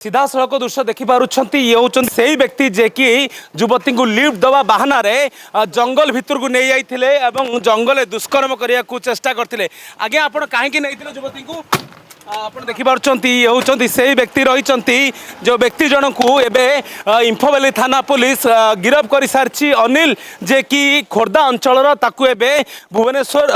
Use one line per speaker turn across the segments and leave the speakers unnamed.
सीधा सड़क दृश्य देखिपुंट ये हूँ से ही व्यक्ति जे कि युवती को लिफ्ट दवा बाहाना जंगल भितर को नहीं जाते जंगल दुष्कर्म करने को चेष्टा करते। आगे आप कहीं युवती को आप देखिपुंट ये हूँ से ही व्यक्ति रही जो व्यक्ति जन को एवं इंफोवैली थाना पुलिस गिरफ कर सारी अनिल जे कि खोर्धा अंचल भुवनेश्वर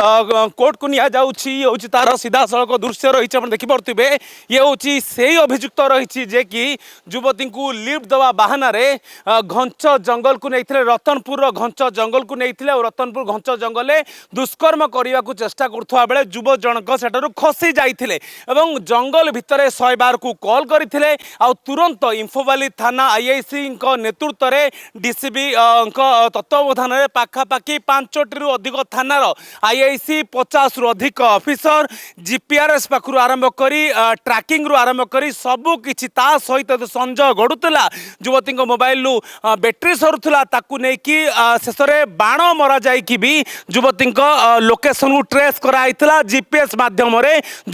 कोर्ट को निया हूँ तार सीधा सड़क दृश्य रही देखिपे ये हूँ से ही अभियुक्त रही जे कि युवती को लिफ्ट दवा बाहाना घंच जंगल को नहीं रतनपुर घंच जंगल को नहीं रतनपुर घंच जंगल दुष्कर्म करने को चेष्टा करुवा बेले युवक जनक सेठारु खसी जाइथिले एवं जंगल भितर 100 बार को कॉल करथिले आ तुरंत इंफोवैली थाना आईआईसी नेतृत्व में डीसीबी तत्वावधान में पाखापाखि 5टी रु अधिक थानार आईआईसी 50 रु अधिक ऑफिसर जीपीआरएस पाखु आरंभ करी ट्रैकिंग रु आरंभ करी सबु किछि ता सहित संजय गड़ुला युवती मोबाइल बैटेरी सरुला ताकू नहीं कि शेष में बाण मरा जाइकी भी युवती लोकेशन को ट्रेस कराइला जीपीएस माध्यम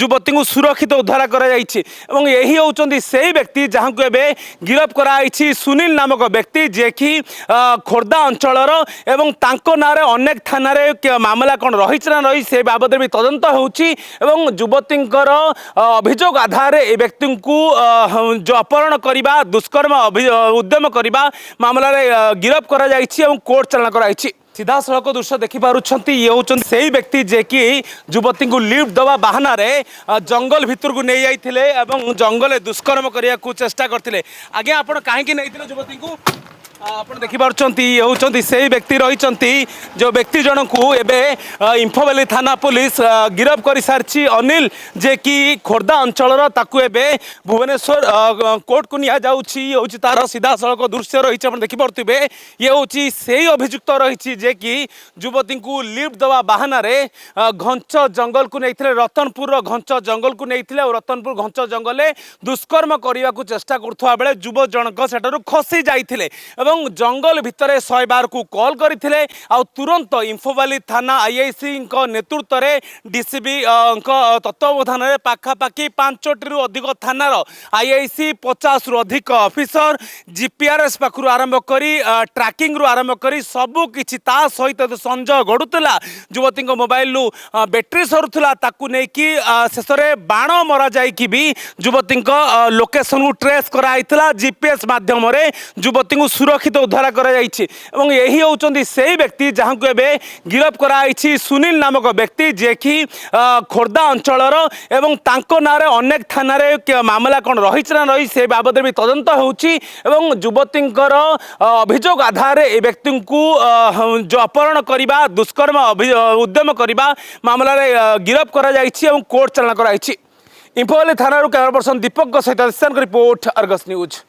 युवती को सुरक्षित उद्धार यही होती से व्यक्ति जहाँ को एवं गिरफ कराई सुनील नामक व्यक्ति जे कि खोर्धा अंचल एवं ना अनेक थाना मामला कौन रही ना रही से बाबद भी तदंत होउची एवं युवती अभियोग आधार ए व्यक्ति को जो अपहरण करने दुष्कर्म उद्यम करने मामला गिरफ कर कोर्ट चालान कराई। सीधा सड़क दृश्य देखिपुंट ये हूँ से ही व्यक्ति जे कि युवती को लिफ्ट दवा बाहाना जंगल भितर को नहीं जाते जंगल दुष्कर्म करने को चेष्टा करते। आगे आप कहीं युवती को आप देखिपुंट ये हूँ से ही व्यक्ति रही जो व्यक्ति जन को एवं इंफोवैली थाना पुलिस गिरफ कर सारी अनिल जे कि खोर्धा अंचल भुवनेश्वर कोर्ट को निया हूँ तार सीधा सड़क दृश्य रही देखिपे ये हूँ से ही अभियुक्त रही जे कि युवती को लिफ्ट दवा बाहाना घंच जंगल को नहीं रतनपुर घंच जंगल को नहीं रतनपुर घंच जंगल दुष्कर्म करने को चेष्टा करुवा बेले युवक जनक सेठारु खसी जाइथिले जंगल भितर 100 बार को कॉल करथिले आ तुरंत इंफोवैली थाना आईआईसी नेतृत्व में डीसीबी तत्वावधान में पाखापाखि 5टी रु अधिक थानार आईआईसी 50 रु अधिक ऑफिसर जीपीआरएस पाखु आरंभ करी ट्रैकिंग रु आरंभ करी सबु किछि ता सहित संजय गड़ुला युवती मोबाइल बैटेरी सरुला ताकू नहीं कि शेष में बाण मरा जाइकी भी युवती लोकेशन को ट्रेस कराइला जीपीएस माध्यम युवती को सुरक्षित उद्धार कर यही होती से ही व्यक्ति जहाँ को एवं गिरफ कराई सुनील नामक व्यक्ति जे कि खोर्धा अंचल एवं ना अनेक थाना मामला कौन रही ना रही से बाबद भी तदंत होउची युवती अभियोग आधार ए व्यक्ति को जो अपहरण करने दुष्कर्म उद्यम करने मामला गिरफ कर कोर्ट चालान कराई। इंफोवैली थाना कैमरा पर्सन दीपक सहित रिपोर्ट अर्गस न्यूज।